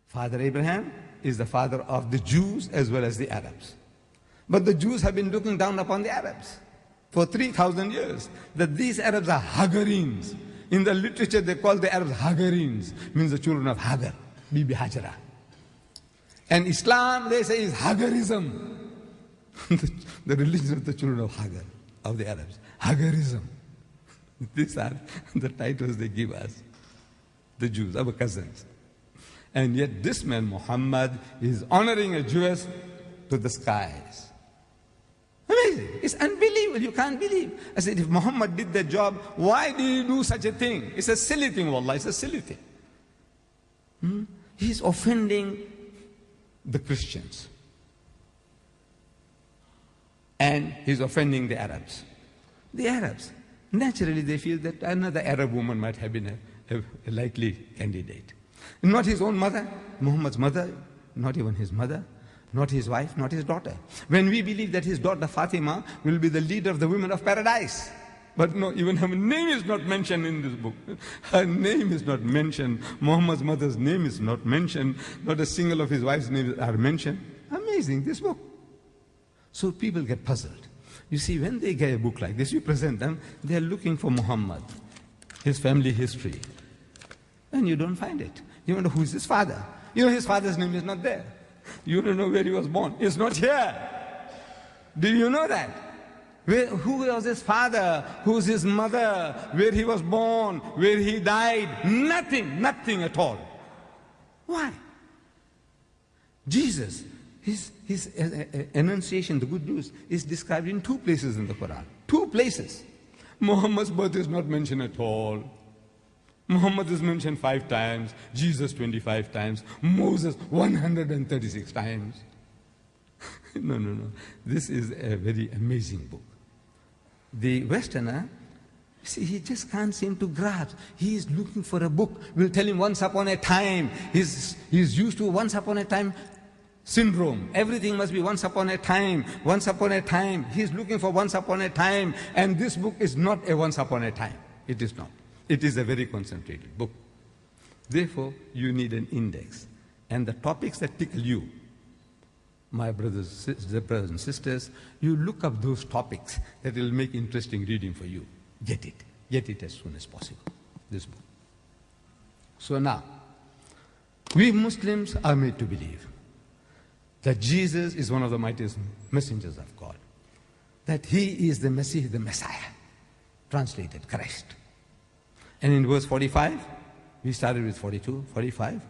Father Abraham is the father of the Jews as well as the Arabs. But the Jews have been looking down upon the Arabs for 3,000 years, that these Arabs are Hagarenes. In the literature they call the Arabs Hagarenes, means the children of Hagar, Bibi Hajara. And Islam, they say, is Hagarism. The religion of the children of Hagar, of the Arabs. Hagarism. These are the titles they give us, the Jews, our cousins. And yet this man, Muhammad, is honoring a Jewess to the skies. Amazing. It's unbelievable. You can't believe. I said, if Muhammad did that job, why did he do such a thing? It's a silly thing, wallah. It's a silly thing. He's offending the Christians. And he's offending the Arabs. The Arabs, naturally they feel that another Arab woman might have been a likely candidate. Not his own mother, Muhammad's mother, not even his mother, not his wife, not his daughter. When we believe that his daughter Fatima will be the leader of the women of paradise. But no, even her name is not mentioned in this book. Her name is not mentioned. Muhammad's mother's name is not mentioned. Not a single of his wife's names are mentioned. Amazing, this book. So people get puzzled. You see, when they get a book like this, you present them, they are looking for Muhammad, his family history. And you don't find it. You wonder who is his father. You know his father's name is not there. You don't know where he was born. It's not here. Do you know that? Who was his father? Who's his mother? Where he was born? Where he died? Nothing, nothing at all. Why? Jesus, his enunciation, the good news, is described in 2 places in the Quran. 2 places. Muhammad's birth is not mentioned at all. Muhammad is mentioned 5 times, Jesus 25 times, Moses 136 times. No. This is a very amazing book. The Westerner, see, he just can't seem to grasp. He is looking for a book. We'll tell him once upon a time. He's used to once upon a time syndrome. Everything must be once upon a time, once upon a time. He's looking for once upon a time. And this book is not a once upon a time. It is not. It is a very concentrated book. Therefore, you need an index. And the topics that tickle you, my brothers and sisters, you look up those topics that will make interesting reading for you. Get it as soon as possible, this book. So now, we Muslims are made to believe that Jesus is one of the mightiest messengers of God, that he is the Messiah, the Messiah, translated Christ. And in verse 45, we started with 42, 45,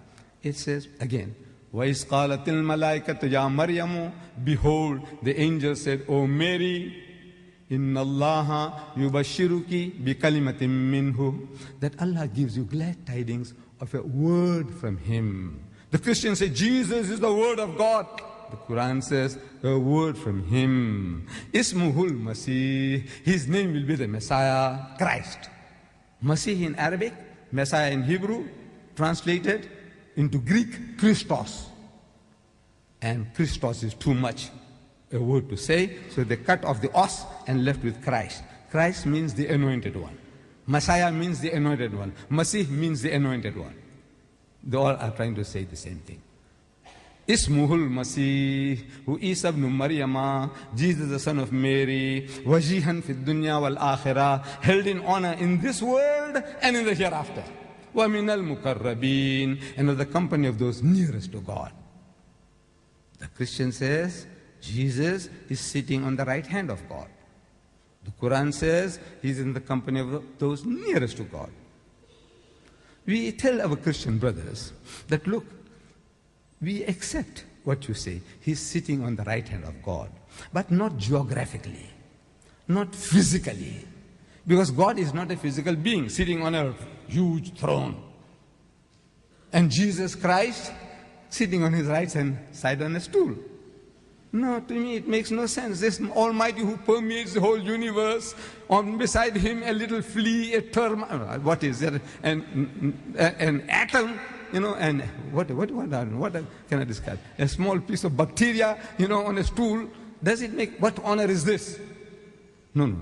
it says again, وَإِذْ قَالَتِ الْمَلَائِكَةُ يَا مَرْيَمُ, behold, the angel said, O Mary, إِنَّ اللَّهَ يُبَشِّرُكِ بِكَلِمَةٍ مِّنْهُ, that Allah gives you glad tidings of a word from Him. The Christians say, Jesus is the word of God. The Quran says, a word from Him. Ismuhul Masih, His name will be the Messiah, Christ. Masih in Arabic, Messiah in Hebrew, translated into Greek, Christos. And Christos is too much a word to say, so they cut off the os and left with Christ. Christ means the anointed one. Messiah means the anointed one. Masih means the anointed one. They all are trying to say the same thing. Ismuhul Masih, who Isa ibn Maryama, Jesus the son of Mary, wajihan fi dunya wal akhirah, held in honor in this world and in the hereafter. Wa minal muqarrabin, and of the company of those nearest to God. The Christian says, Jesus is sitting on the right hand of God. The Quran says, he's in the company of those nearest to God. We tell our Christian brothers that, look, we accept what you say. He's sitting on the right hand of God, but not geographically, not physically, because God is not a physical being sitting on a huge throne. And Jesus Christ sitting on his right hand side on a stool. No, to me it makes no sense. This Almighty who permeates the whole universe, on beside him a little flea, a termite, what is it, an atom, and what can I describe? A small piece of bacteria, on a stool. Does it make, what honor is this? No.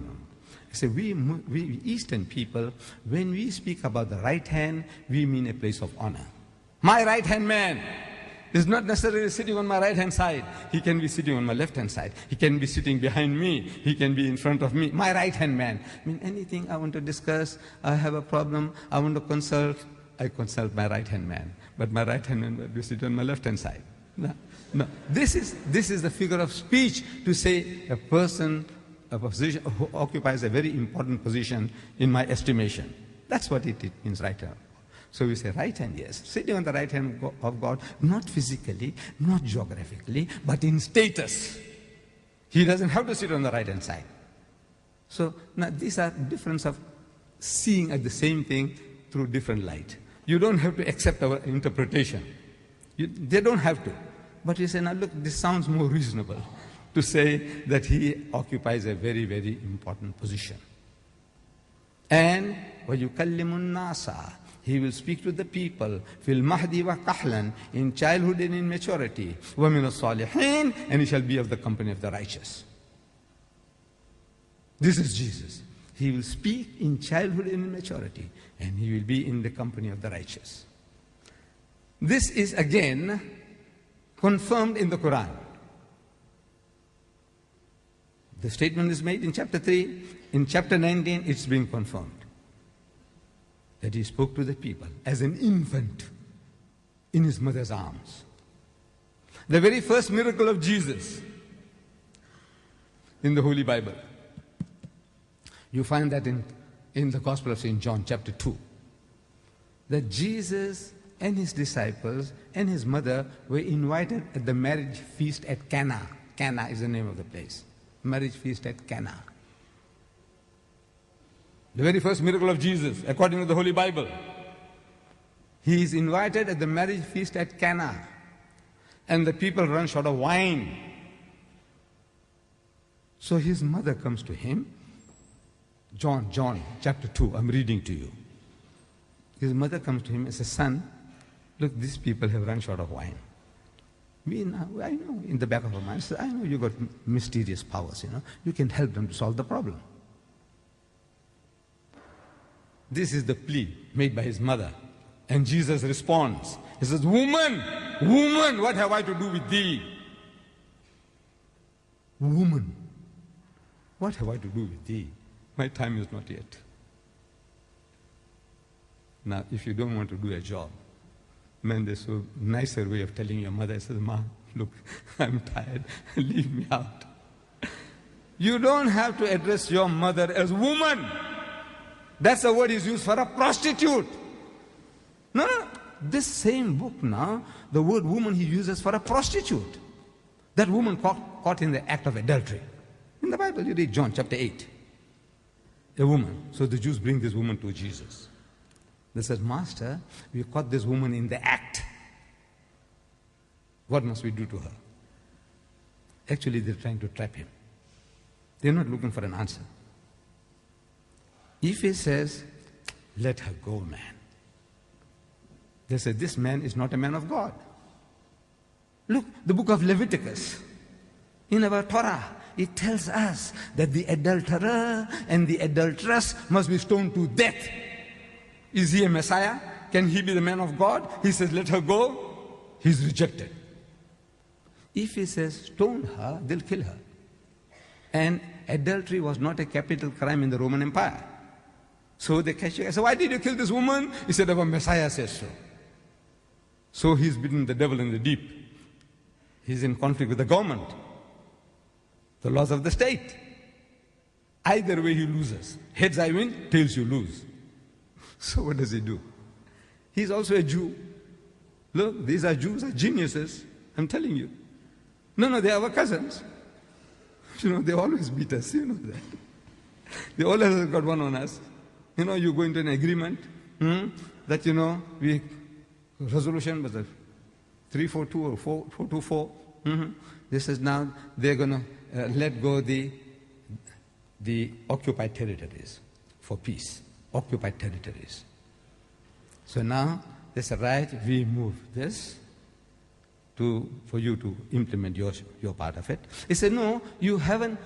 I say, we Eastern people, when we speak about the right hand, we mean a place of honor. My right hand man. is not necessarily sitting on my right-hand side. He can be sitting on my left-hand side. He can be sitting behind me. He can be in front of me. My right-hand man. I mean, anything I want to discuss, I have a problem, I want to consult, I consult my right-hand man. But my right-hand man will be sitting on my left-hand side. No, no. This is the figure of speech to say a person, a position who occupies a very important position in my estimation. That's what it means, right hand. So we say right hand, yes, sitting on the right hand of God, not physically, not geographically, but in status. He doesn't have to sit on the right hand side. So now these are difference of seeing at the same thing through different light. You don't have to accept our interpretation. They don't have to. But you say, now look, this sounds more reasonable to say that he occupies a very, very important position. And وَيُكَلِّمُ النَّاسَ, he will speak to the people, فِي الْمَهْدِ وَكَحْلًا, in childhood and in maturity, وَمِنَ الصَّالِحِينَ, and he shall be of the company of the righteous. This is Jesus. He will speak in childhood and in maturity, and he will be in the company of the righteous. This is again confirmed in the Quran. The statement is made in chapter 3. In chapter 19, it's being confirmed. That he spoke to the people as an infant in his mother's arms. The very first miracle of Jesus in the Holy Bible. You find that in the Gospel of St. John, chapter 2. That Jesus and his disciples and his mother were invited at the marriage feast at Cana. Cana is the name of the place. Marriage feast at Cana. The very first miracle of Jesus, according to the Holy Bible. He is invited at the marriage feast at Cana, and the people run short of wine. So his mother comes to him. John chapter 2, I'm reading to you. His mother comes to him and says, son, look, these people have run short of wine. I know in the back of our minds, I know you got mysterious powers, you can help them to solve the problem. This is the plea made by his mother. And Jesus responds. He says, woman, what have I to do with thee? Woman, what have I to do with thee? My time is not yet. Now, if you don't want to do a job, man, there's a nicer way of telling your mother, says, Ma, look, I'm tired, leave me out. You don't have to address your mother as woman. That's the word is used for a prostitute. No. This same book now, the word woman he uses for a prostitute. That woman caught in the act of adultery. In the Bible, you read John chapter 8. A woman. So the Jews bring this woman to Jesus. They said, Master, we caught this woman in the act. What must we do to her? Actually, they're trying to trap him. They're not looking for an answer. If he says, let her go, man, they say, this man is not a man of God. Look, the book of Leviticus, in our Torah, it tells us that the adulterer and the adulteress must be stoned to death. Is he a Messiah? Can he be the man of God? He says, let her go. He's rejected. If he says, stone her, they'll kill her. And adultery was not a capital crime in the Roman Empire. So they catch you. I said, why did you kill this woman? He said, our Messiah says so. So he's beaten the devil in the deep. He's in conflict with the government, the laws of the state. Either way he loses. Heads I win, tails you lose. So what does he do? He's also a Jew. Look, these are Jews, are geniuses. I'm telling you. No, they are our cousins. They always beat us, you know that. They always got one on us. You go into an agreement that, we, resolution was a 342 or 424. This is now, they're going to let go the occupied territories for peace. Occupied territories. So now, they said, right, we move this for you to implement your part of it. He said, no, you haven't